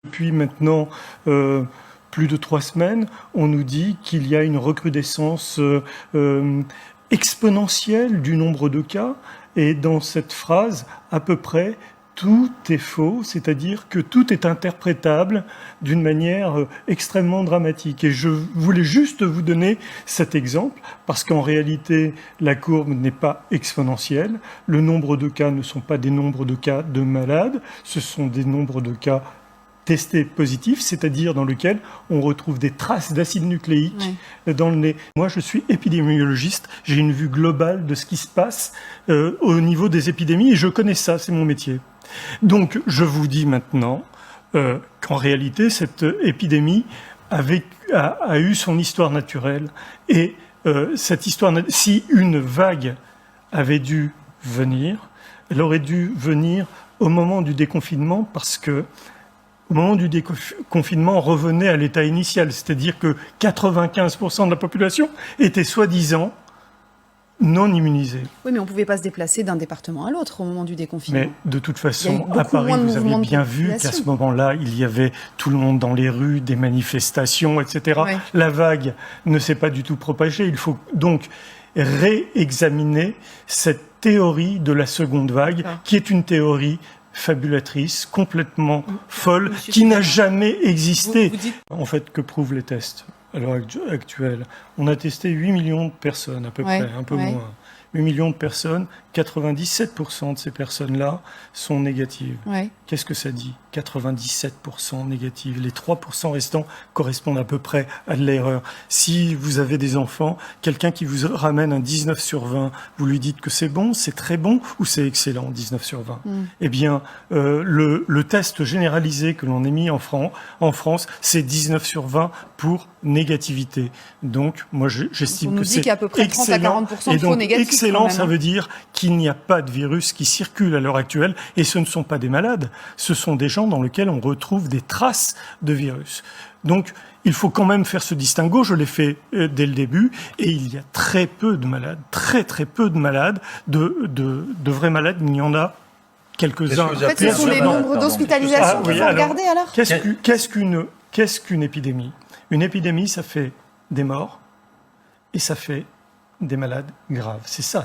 Depuis maintenant plus de 3 semaines, on nous dit qu'il y a une recrudescence exponentielle du nombre de cas. Et dans cette phrase, à peu près, tout est faux, c'est-à-dire que tout est interprétable d'une manière extrêmement dramatique. Et je voulais juste vous donner cet exemple, parce qu'en réalité, la courbe n'est pas exponentielle. Le nombre de cas ne sont pas des nombres de cas de malades, ce sont des nombres de cas testés positifs, c'est-à-dire dans lequel on retrouve des traces d'acide nucléique dans le nez. Moi, je suis épidémiologiste, j'ai une vue globale de ce qui se passe au niveau des épidémies, et je connais ça, c'est mon métier. Donc, je vous dis maintenant qu'en réalité, cette épidémie a eu son histoire naturelle, et cette histoire, si une vague avait dû venir, elle aurait dû venir au moment du déconfinement, parce que au moment du déconfinement, on revenait à l'état initial, c'est-à-dire que 95% de la population était soi-disant non immunisée. Oui, mais on ne pouvait pas se déplacer d'un département à l'autre au moment du déconfinement. Mais de toute façon, à Paris, vous avez bien vu qu'à ce moment-là, il y avait tout le monde dans les rues, des manifestations, etc. Ouais. La vague ne s'est pas du tout propagée. Il faut donc réexaminer cette théorie de la seconde vague, qui est une théorie fabulatrice, complètement folle, qui n'a jamais existé. En fait, que prouvent les tests à l'heure actuelle? On a testé 8 millions de personnes, à peu près, un peu moins. 8 millions de personnes, 97% de ces personnes-là sont négatives. Qu'est-ce que ça dit? 97% négatives. Les 3% restants correspondent à peu près à de l'erreur. Si vous avez des enfants, quelqu'un qui vous ramène un 19 sur 20, vous lui dites que c'est bon, c'est très bon ou c'est excellent, 19 sur 20 Eh bien, le test généralisé que l'on a mis en France, c'est 19 sur 20 pour négativité. Donc, moi, j'estime que c'est qu'à peu près 30 à 40% de faux négatifs. Excellent, ça veut dire qu'il n'y a pas de virus qui circule à l'heure actuelle, et ce ne sont pas des malades, ce sont des gens dans lesquels on retrouve des traces de virus. Donc, il faut quand même faire ce distinguo, je l'ai fait dès le début, et il y a très peu de malades, très peu de malades, de vrais malades, il y en a quelques-uns. En fait, ce sont les nombres d'hospitalisations qu'il faut regarder alors. Qu'est-ce qu'une épidémie? Une épidémie, ça fait des morts, et ça fait des malades graves. C'est ça.